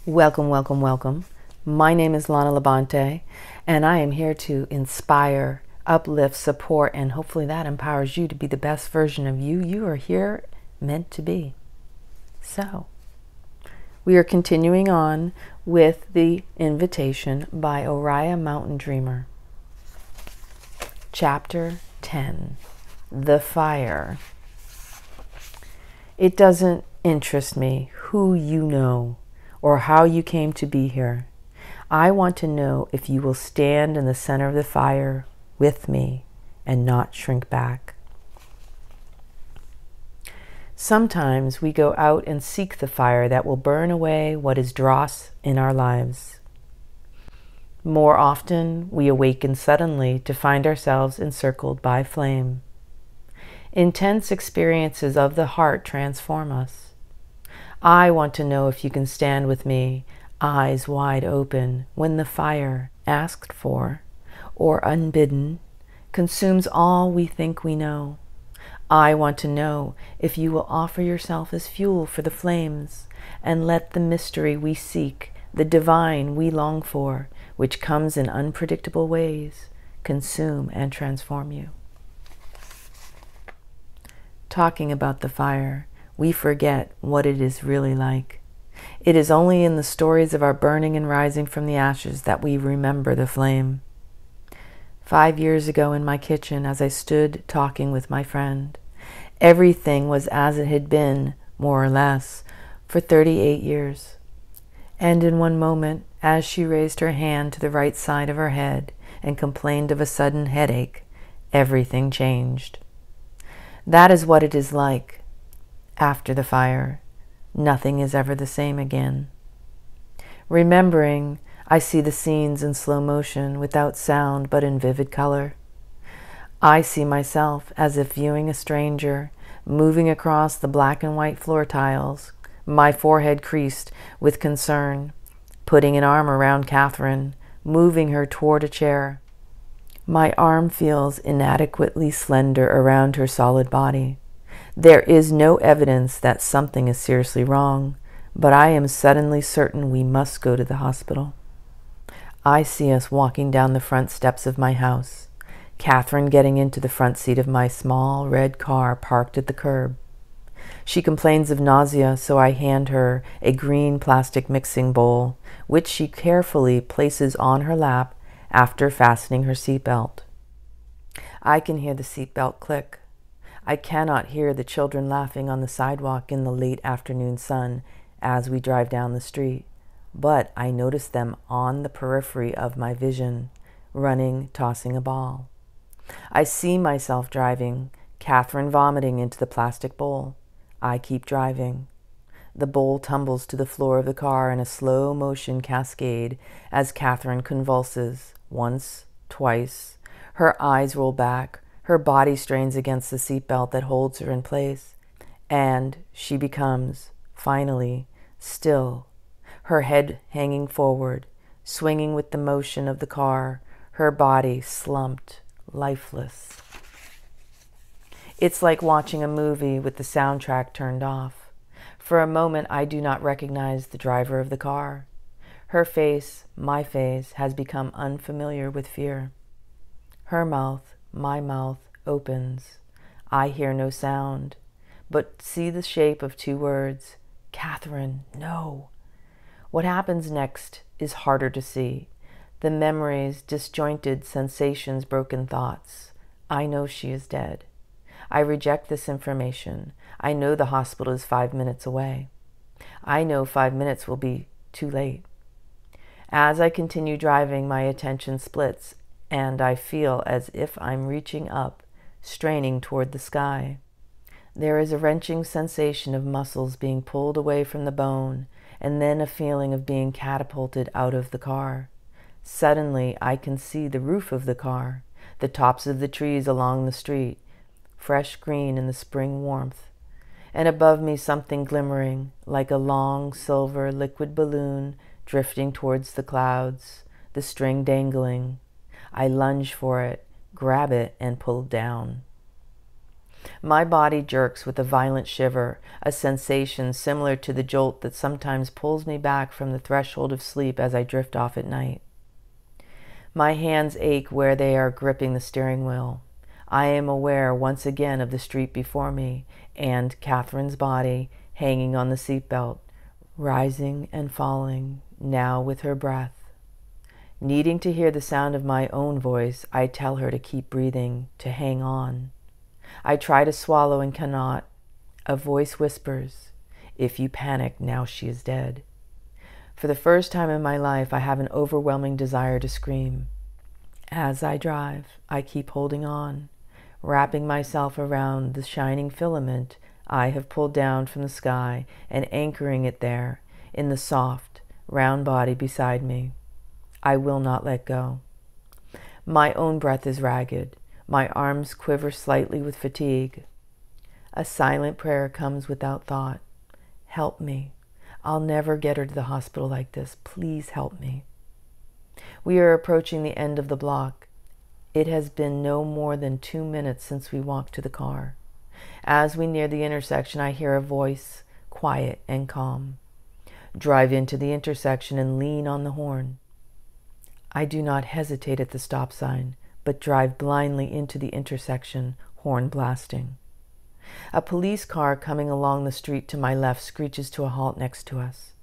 Welcome, welcome, welcome. My name is Lana Labonte, and I am here to inspire, uplift, support, and hopefully that empowers you to be the best version of you you are here meant to be. So, we are continuing on with The Invitation by Oriah Mountain Dreamer. Chapter 10, The Fire. It doesn't interest me who you know or how you came to be here. I want to know if you will stand in the center of the fire with me and not shrink back. Sometimes we go out and seek the fire that will burn away what is dross in our lives. More often, we awaken suddenly to find ourselves encircled by flame. Intense experiences of the heart transform us. I want to know if you can stand with me, eyes wide open, when the fire, asked for or unbidden, consumes all we think we know. I want to know if you will offer yourself as fuel for the flames and let the mystery we seek, the divine we long for, which comes in unpredictable ways, consume and transform you. Talking about the fire, we forget what it is really like. It is only in the stories of our burning and rising from the ashes that we remember the flame. 5 years ago in my kitchen, as I stood talking with my friend, everything was as it had been, more or less, for 38 years. And in one moment, as she raised her hand to the right side of her head and complained of a sudden headache, everything changed. That is what it is like. After the fire, nothing is ever the same again. Remembering, I see the scenes in slow motion, without sound but in vivid color. I see myself as if viewing a stranger, moving across the black and white floor tiles, my forehead creased with concern, putting an arm around Catherine, moving her toward a chair. My arm feels inadequately slender around her solid body. There is no evidence that something is seriously wrong, but I am suddenly certain we must go to the hospital. I see us walking down the front steps of my house, Catherine getting into the front seat of my small red car parked at the curb. She complains of nausea, so I hand her a green plastic mixing bowl, which she carefully places on her lap after fastening her seatbelt. I can hear the seatbelt click. I cannot hear the children laughing on the sidewalk in the late afternoon sun as we drive down the street, but I notice them on the periphery of my vision, running, tossing a ball. I see myself driving, Catherine vomiting into the plastic bowl. I keep driving. The bowl tumbles to the floor of the car in a slow motion cascade as Catherine convulses, once, twice. Her eyes roll back. Her body strains against the seatbelt that holds her in place, and she becomes, finally, still, her head hanging forward, swinging with the motion of the car, her body slumped, lifeless. It's like watching a movie with the soundtrack turned off. For a moment, I do not recognize the driver of the car. Her face, my face, has become unfamiliar with fear. Her mouth, my mouth, opens. I hear no sound, but see the shape of 2 words. Catherine, no. What happens next is harder to see. The memories, disjointed sensations, broken thoughts. I know she is dead. I reject this information. I know the hospital is 5 minutes away. I know 5 minutes will be too late. As I continue driving, my attention splits, and I feel as if I'm reaching up, straining toward the sky. There is a wrenching sensation of muscles being pulled away from the bone, and then a feeling of being catapulted out of the car. Suddenly, I can see the roof of the car, the tops of the trees along the street, fresh green in the spring warmth, and above me something glimmering, like a long, silver, liquid balloon drifting towards the clouds, the string dangling. I lunge for it, grab it, and pull down. My body jerks with a violent shiver, a sensation similar to the jolt that sometimes pulls me back from the threshold of sleep as I drift off at night. My hands ache where they are gripping the steering wheel. I am aware once again of the street before me and Catherine's body hanging on the seatbelt, rising and falling, now with her breath. Needing to hear the sound of my own voice, I tell her to keep breathing, to hang on. I try to swallow and cannot. A voice whispers, "If you panic, now she is dead." For the first time in my life, I have an overwhelming desire to scream. As I drive, I keep holding on, wrapping myself around the shining filament I have pulled down from the sky and anchoring it there in the soft, round body beside me. I will not let go. My own breath is ragged. My arms quiver slightly with fatigue. A silent prayer comes without thought. Help me. I'll never get her to the hospital like this. Please help me. We are approaching the end of the block. It has been no more than 2 minutes since we walked to the car. As we near the intersection, I hear a voice, quiet and calm. Drive into the intersection and lean on the horn. I do not hesitate at the stop sign, but drive blindly into the intersection, horn blasting. A police car coming along the street to my left screeches to a halt next to us.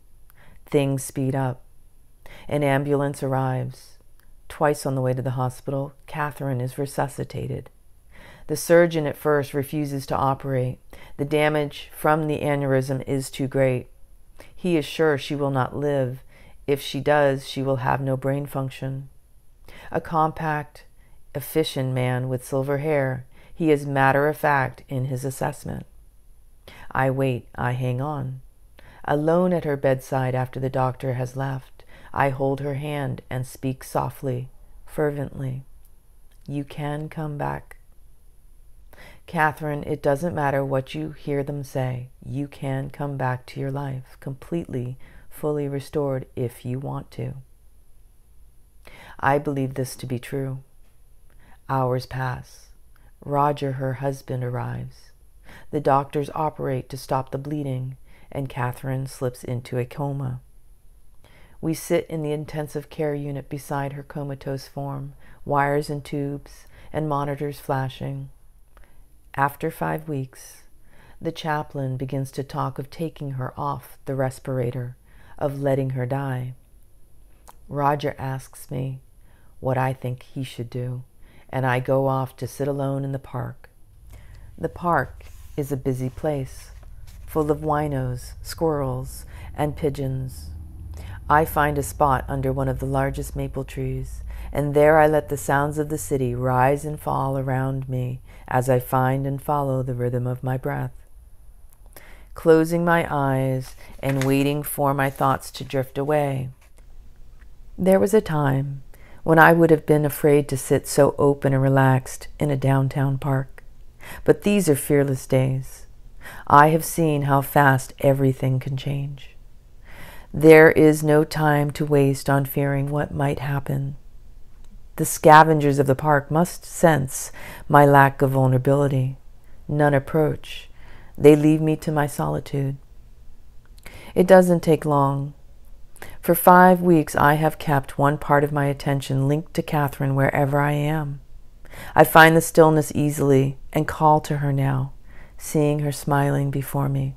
Things speed up. An ambulance arrives. Twice on the way to the hospital, Catherine is resuscitated. The surgeon at first refuses to operate. The damage from the aneurysm is too great. He is sure she will not live. If she does, she will have no brain function. A compact, efficient man with silver hair, he is matter-of-fact in his assessment. I wait, I hang on. Alone at her bedside after the doctor has left, I hold her hand and speak softly, fervently. You can come back. Catherine, it doesn't matter what you hear them say. You can come back to your life, completely, fully restored if you want to. I believe this to be true. Hours pass. Roger, her husband, arrives. The doctors operate to stop the bleeding, and Catherine slips into a coma. We sit in the intensive care unit beside her comatose form, wires and tubes, and monitors flashing. After 5 weeks, the chaplain begins to talk of taking her off the respirator, of letting her die. Roger asks me what I think he should do, and I go off to sit alone in the park. The park is a busy place, full of winos, squirrels, and pigeons. I find a spot under one of the largest maple trees, and there I let the sounds of the city rise and fall around me as I find and follow the rhythm of my breath. Closing my eyes and waiting for my thoughts to drift away. There was a time when I would have been afraid to sit so open and relaxed in a downtown park. But these are fearless days. I have seen how fast everything can change. There is no time to waste on fearing what might happen. The scavengers of the park must sense my lack of vulnerability. None approach. They leave me to my solitude. It doesn't take long. For 5 weeks, I have kept one part of my attention linked to Catherine wherever I am. I find the stillness easily and call to her now, seeing her smiling before me.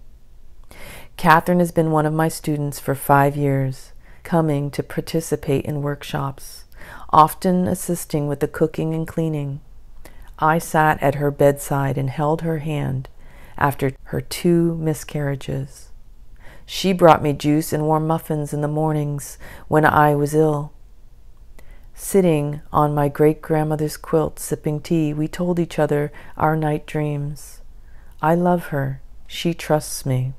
Catherine has been one of my students for 5 years, coming to participate in workshops, often assisting with the cooking and cleaning. I sat at her bedside and held her hand after her 2 miscarriages. She brought me juice and warm muffins in the mornings when I was ill. Sitting on my great-grandmother's quilt sipping tea, we told each other our night dreams. I love her. She trusts me.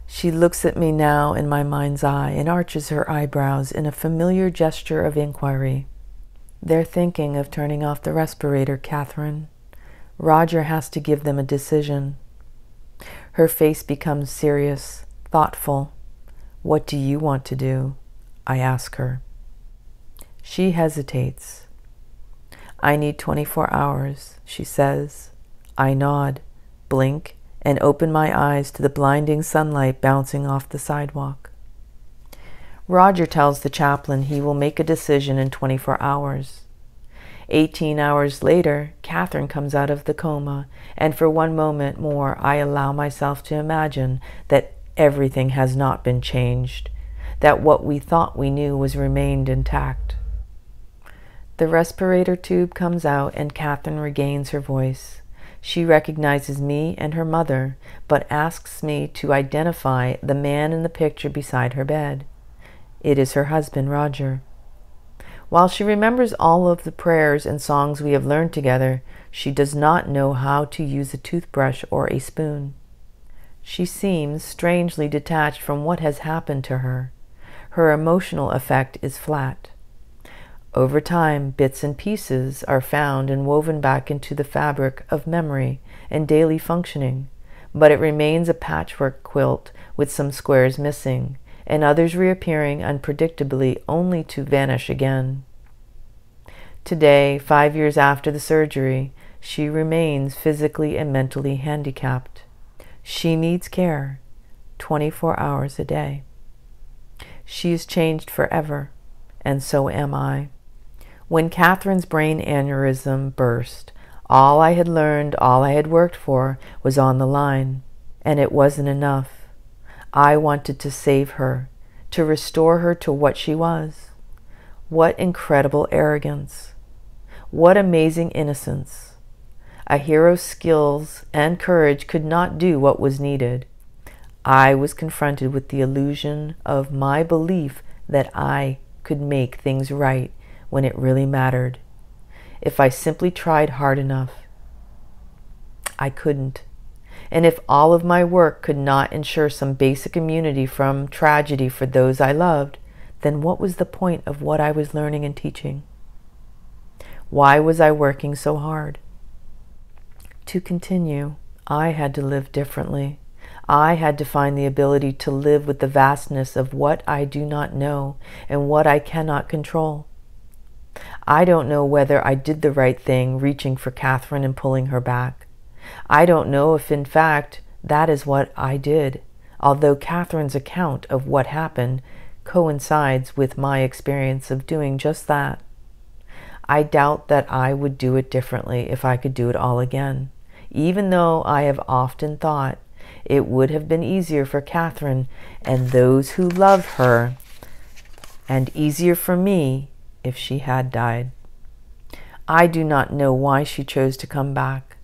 She looks at me now in my mind's eye and arches her eyebrows in a familiar gesture of inquiry. They're thinking of turning off the respirator, Catherine. Roger has to give them a decision. Her face becomes serious, thoughtful. What do you want to do? I ask her. She hesitates. I need 24 hours, she says. I nod, blink, and open my eyes to the blinding sunlight bouncing off the sidewalk. Roger tells the chaplain he will make a decision in 24 hours. 18 hours later, Catherine comes out of the coma, and for one moment more I allow myself to imagine that everything has not been changed, that what we thought we knew was remained intact. The respirator tube comes out and Catherine regains her voice. She recognizes me and her mother, but asks me to identify the man in the picture beside her bed. It is her husband, Roger. While she remembers all of the prayers and songs we have learned together, she does not know how to use a toothbrush or a spoon. She seems strangely detached from what has happened to her. Her emotional effect is flat. Over time, bits and pieces are found and woven back into the fabric of memory and daily functioning, but it remains a patchwork quilt with some squares missing, and others reappearing unpredictably only to vanish again. Today, 5 years after the surgery, she remains physically and mentally handicapped. She needs care 24 hours a day. She is changed forever, and so am I. When Catherine's brain aneurysm burst, all I had learned, all I had worked for, was on the line, and it wasn't enough. I wanted to save her, to restore her to what she was. What incredible arrogance. What amazing innocence. A hero's skills and courage could not do what was needed. I was confronted with the illusion of my belief that I could make things right when it really mattered. If I simply tried hard enough. I couldn't. And if all of my work could not ensure some basic immunity from tragedy for those I loved, then what was the point of what I was learning and teaching? Why was I working so hard? To continue, I had to live differently. I had to find the ability to live with the vastness of what I do not know and what I cannot control. I don't know whether I did the right thing reaching for Catherine and pulling her back. I don't know if in fact that is what I did, although Catherine's account of what happened coincides with my experience of doing just that. I doubt that I would do it differently if I could do it all again, even though I have often thought it would have been easier for Catherine and those who love her, and easier for me if she had died. I do not know why she chose to come back.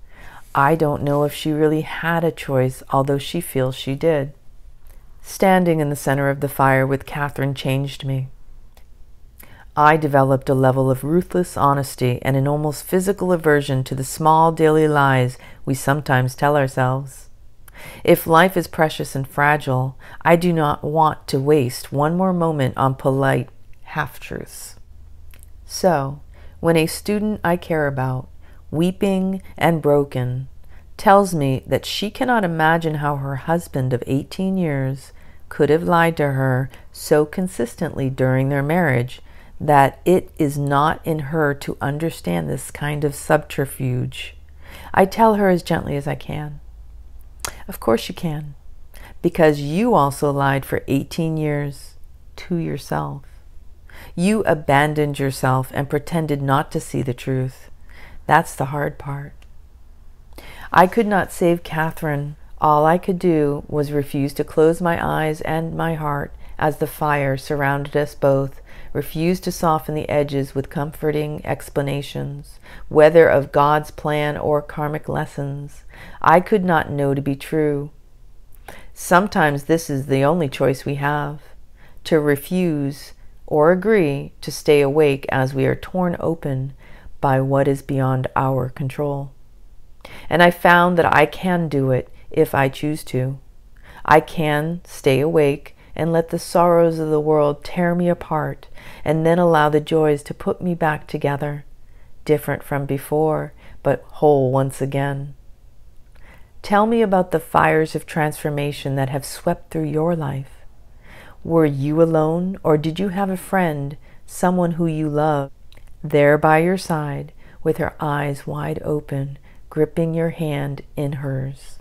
I don't know if she really had a choice, although she feels she did. Standing in the center of the fire with Catherine changed me. I developed a level of ruthless honesty and an almost physical aversion to the small daily lies we sometimes tell ourselves. If life is precious and fragile, I do not want to waste one more moment on polite half-truths. So, when a student I care about, weeping and broken, tells me that she cannot imagine how her husband of 18 years could have lied to her so consistently during their marriage that it is not in her to understand this kind of subterfuge, I tell her as gently as I can. Of course you can, because you also lied for 18 years to yourself. You abandoned yourself and pretended not to see the truth. That's the hard part. I could not save Catherine. All I could do was refuse to close my eyes and my heart as the fire surrounded us both, refuse to soften the edges with comforting explanations, whether of God's plan or karmic lessons. I could not know to be true. Sometimes this is the only choice we have, to refuse or agree to stay awake as we are torn open by what is beyond our control. And I found that I can do it if I choose to. I can stay awake and let the sorrows of the world tear me apart, and then allow the joys to put me back together, different from before, but whole once again. Tell me about the fires of transformation that have swept through your life. Were you alone, or did you have a friend, someone who you loved, there by your side, with her eyes wide open, gripping your hand in hers.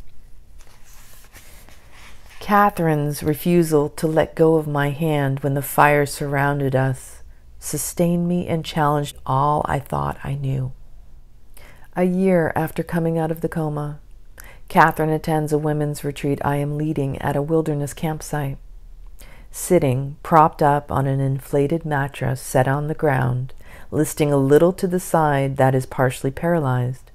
Catherine's refusal to let go of my hand when the fire surrounded us sustained me and challenged all I thought I knew. A year after coming out of the coma, Catherine attends a women's retreat I am leading at a wilderness campsite. Sitting, propped up on an inflated mattress set on the ground, listing a little to the side that is partially paralyzed,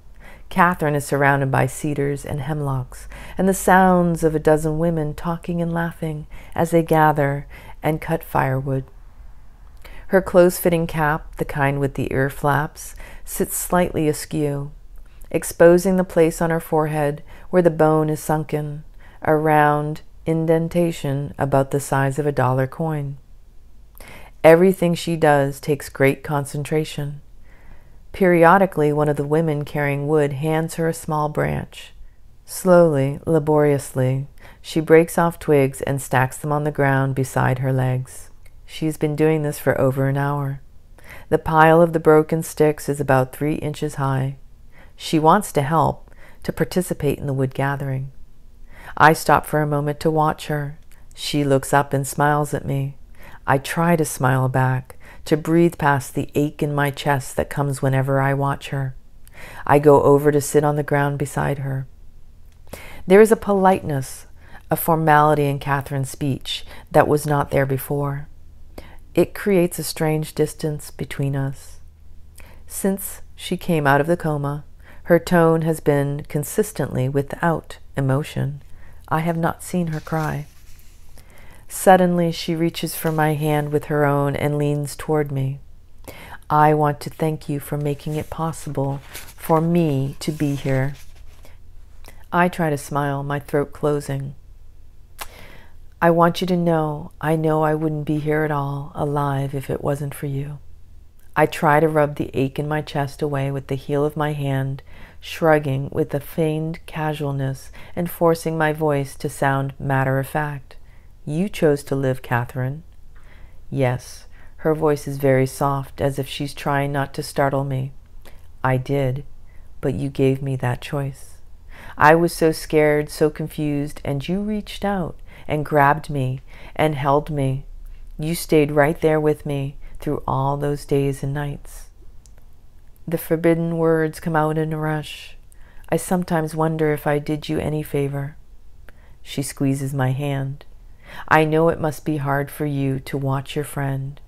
Catherine is surrounded by cedars and hemlocks, and the sounds of a dozen women talking and laughing as they gather and cut firewood. Her close-fitting cap, the kind with the ear flaps, sits slightly askew, exposing the place on her forehead where the bone is sunken, a round indentation about the size of a dollar coin. Everything she does takes great concentration. Periodically, one of the women carrying wood hands her a small branch. Slowly, laboriously, she breaks off twigs and stacks them on the ground beside her legs. She's been doing this for over an hour. The pile of the broken sticks is about 3 inches high. She wants to help, to participate in the wood gathering. I stop for a moment to watch her. She looks up and smiles at me. I try to smile back, to breathe past the ache in my chest that comes whenever I watch her. I go over to sit on the ground beside her. There is a politeness, a formality in Catherine's speech that was not there before. It creates a strange distance between us. Since she came out of the coma, her tone has been consistently without emotion. I have not seen her cry. Suddenly, she reaches for my hand with her own and leans toward me. I want to thank you for making it possible for me to be here. I try to smile, my throat closing. I want you to know I wouldn't be here at all, alive, if it wasn't for you. I try to rub the ache in my chest away with the heel of my hand, shrugging with a feigned casualness and forcing my voice to sound matter-of-fact. You chose to live, Catherine. Yes, her voice is very soft, as if she's trying not to startle me. I did, but you gave me that choice. I was so scared, so confused, and you reached out and grabbed me and held me. You stayed right there with me through all those days and nights. The forbidden words come out in a rush. I sometimes wonder if I did you any favor. She squeezes my hand. I know it must be hard for you to watch your friend,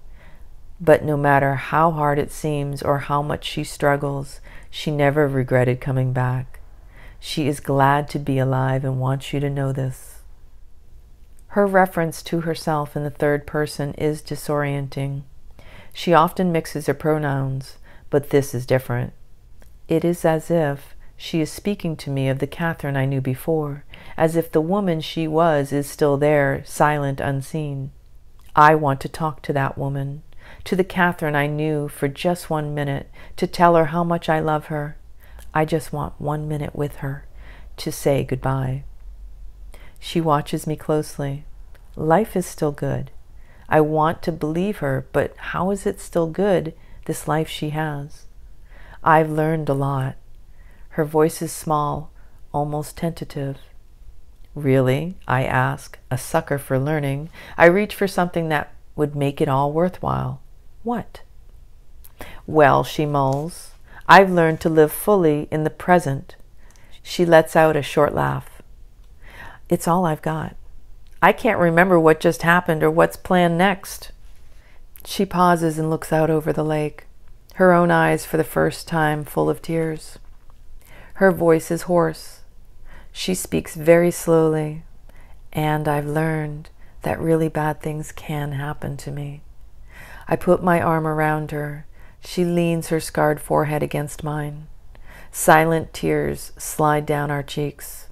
but no matter how hard it seems or how much she struggles, she never regretted coming back. She is glad to be alive and wants you to know this. Her reference to herself in the third person is disorienting. She often mixes her pronouns, but this is different. It is as if she is speaking to me of the Catherine I knew before, as if the woman she was is still there, silent, unseen. I want to talk to that woman, to the Catherine I knew, for just 1 minute, to tell her how much I love her. I just want 1 minute with her, to say goodbye. She watches me closely. Life is still good. I want to believe her, but how is it still good, this life she has? I've learned a lot. Her voice is small, almost tentative. Really? I ask, a sucker for learning. I reach for something that would make it all worthwhile. What? Well, she mulls, I've learned to live fully in the present. She lets out a short laugh. It's all I've got. I can't remember what just happened or what's planned next. She pauses and looks out over the lake, her own eyes for the first time full of tears. Her voice is hoarse. She speaks very slowly, and I've learned that really bad things can happen to me. I put my arm around her. She leans her scarred forehead against mine. Silent tears slide down our cheeks.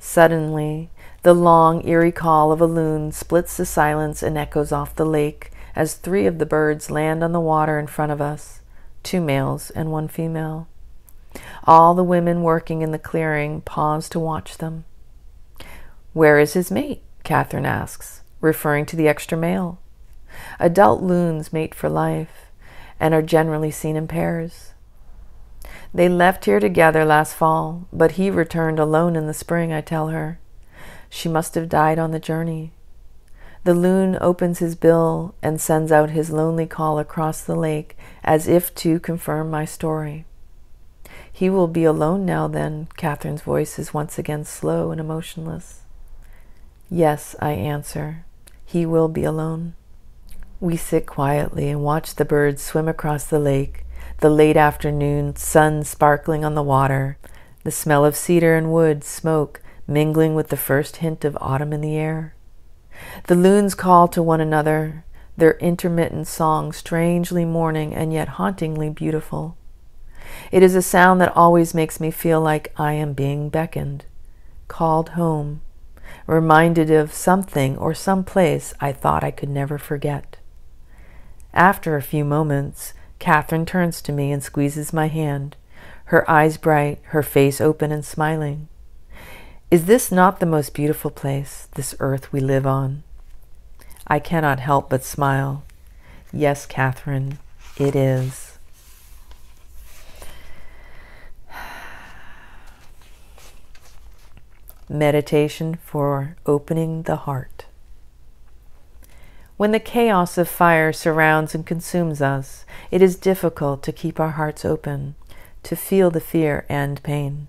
Suddenly, the long, eerie call of a loon splits the silence and echoes off the lake as 3 of the birds land on the water in front of us, 2 males and 1 female. All the women working in the clearing pause to watch them. Where is his mate? Catherine asks, referring to the extra male. Adult loons mate for life and are generally seen in pairs. They left here together last fall, but he returned alone in the spring, I tell her. She must have died on the journey. The loon opens his bill and sends out his lonely call across the lake as if to confirm my story. He will be alone now then, Catherine's voice is once again slow and emotionless. Yes, I answer, he will be alone. We sit quietly and watch the birds swim across the lake, the late afternoon sun sparkling on the water, the smell of cedar and wood smoke mingling with the first hint of autumn in the air. The loons call to one another, their intermittent song strangely mourning and yet hauntingly beautiful. It is a sound that always makes me feel like I am being beckoned, called home, reminded of something or some place I thought I could never forget. After a few moments, Catherine turns to me and squeezes my hand, her eyes bright, her face open and smiling. Is this not the most beautiful place, this earth we live on? I cannot help but smile. Yes, Catherine, it is. Meditation for opening the heart. When the chaos of fire surrounds and consumes us, it is difficult to keep our hearts open, to feel the fear and pain.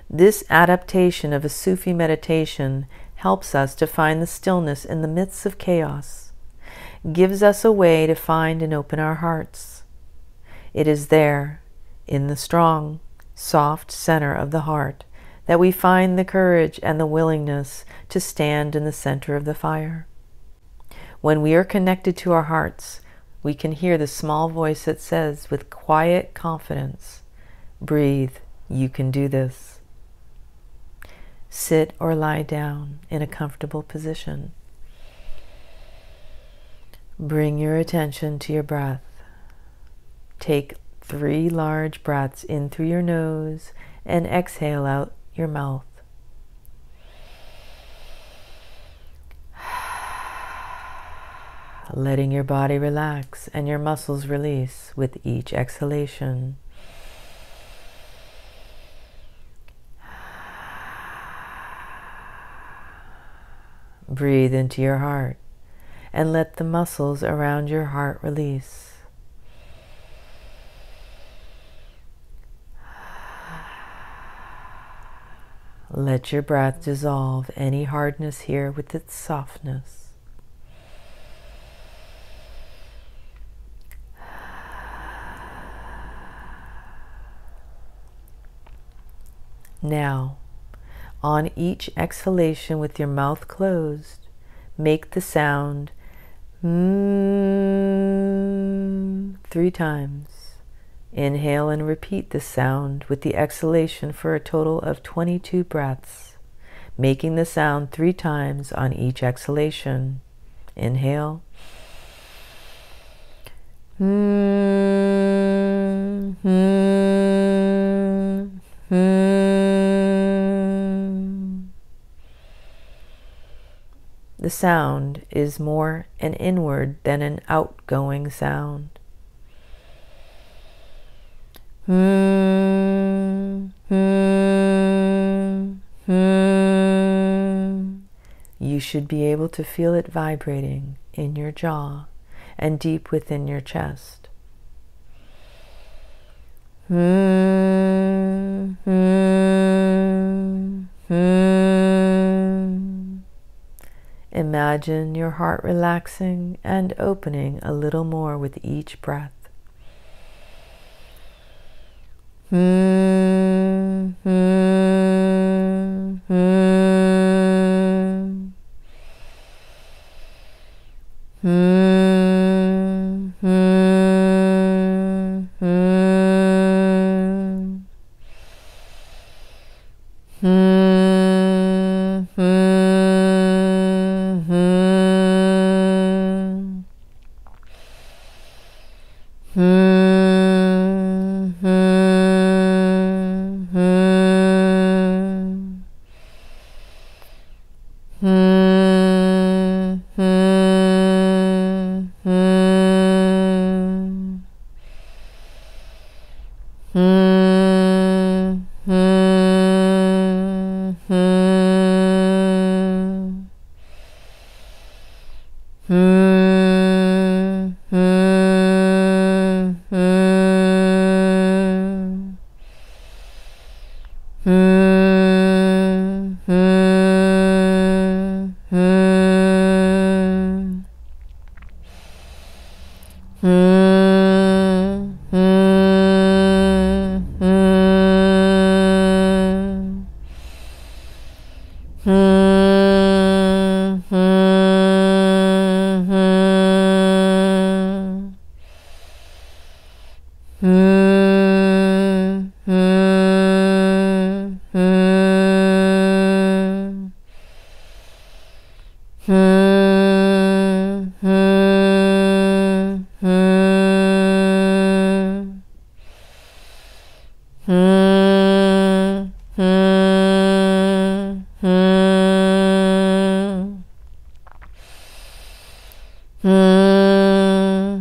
This adaptation of a Sufi meditation helps us to find the stillness in the midst of chaos, gives us a way to find and open our hearts. It is there, in the strong, soft center of the heart, that we find the courage and the willingness to stand in the center of the fire. When we are connected to our hearts, we can hear the small voice that says with quiet confidence, "Breathe, you can do this." Sit or lie down in a comfortable position. Bring your attention to your breath. Take 3 large breaths in through your nose and exhale out your mouth. Letting your body relax and your muscles release with each exhalation. Breathe into your heart and let the muscles around your heart release. Let your breath dissolve any hardness here with its softness. Now, on each exhalation with your mouth closed, make the sound Hmmm 3 times. Inhale and repeat the sound with the exhalation for a total of 22 breaths, making the sound 3 times on each exhalation. Inhale. Hmmm, hmmm, hmmm. The sound is more an inward than an outgoing sound. Hmm, hmm, hmm. You should be able to feel it vibrating in your jaw and deep within your chest. Hmm, hmm, hmm. Imagine your heart relaxing and opening a little more with each breath. Hmm, hmm, hmm. Hmm, hmm, hmm. Hmm, hmm, hmm. Hmm, hmm, hmm. Hmm, hmm, Hmmm, hmmm, hmmm. Hmmm, hmmm, hmmm. Hmmm, hmmm, hmmm. Hmmm, hmmm, hmmm. Hmmm, hmmm, hmmm.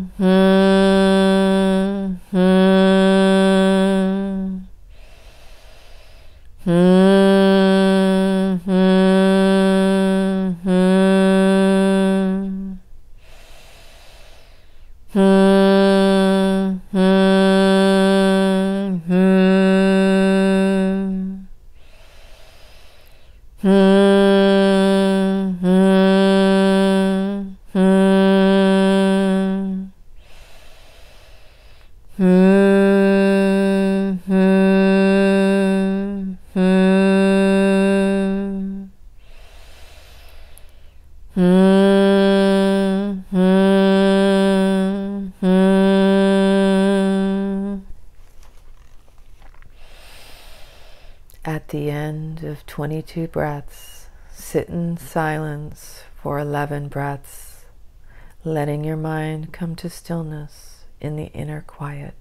Hmmm, hmmm, hmmm. Hmmm, hmmm, hmmm. Hmmm, hmmm, hmmm. Hmmm, hmmm, hmmm. Hmmm, hmmm, hmmm. Hmmm, hmmm, hmmm. Hmmm, hmmm, hmmm. Hmmm, hmmm, hmmm. At the end of 22 breaths, sit in silence for 11 breaths, letting your mind come to stillness in the inner quiet.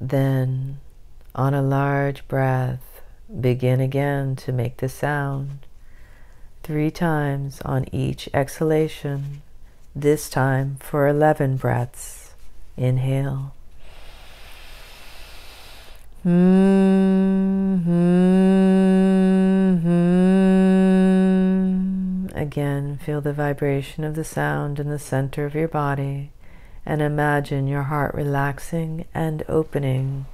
Then, on a large breath, begin again to make the sound 3 times on each exhalation, this time for 11 breaths. Inhale. Again, feel the vibration of the sound in the center of your body and imagine your heart relaxing and opening.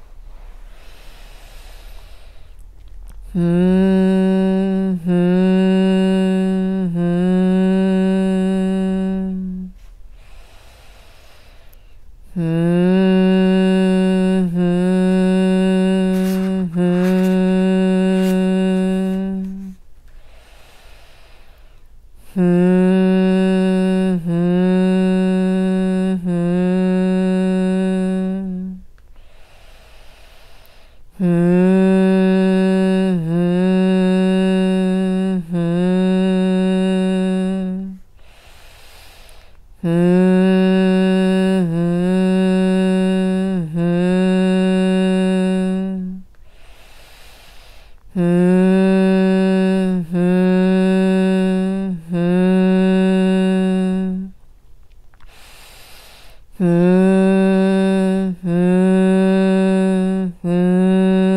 Hmmm, hmmm, hmmm.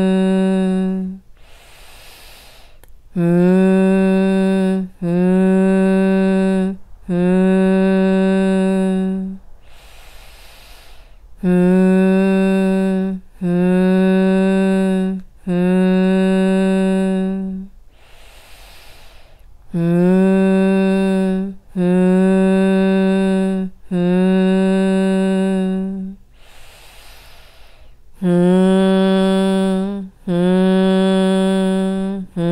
Hmmm, hmmm, hmmm. Hmmm, hmmm, hmmm. Hmmm, hmmm, hmmm. Hmmm, hmmm, hmmm.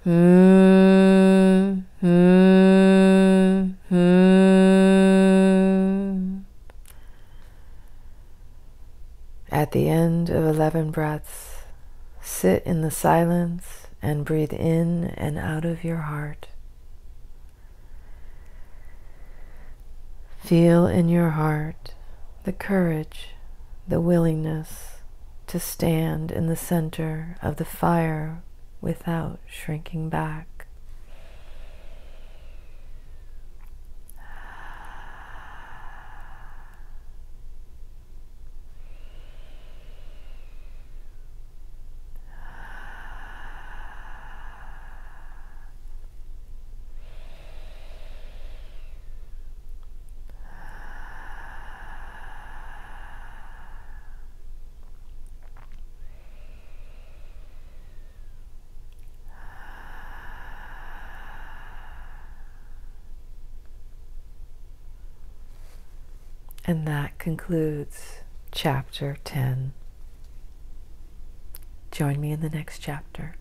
Hmmm, hmmm, hmmm. At the end of 11 breaths, sit in the silence and breathe in and out of your heart. Feel in your heart the courage, the willingness to stand in the center of the fire without shrinking back. And that concludes Chapter 10. Join me in the next chapter.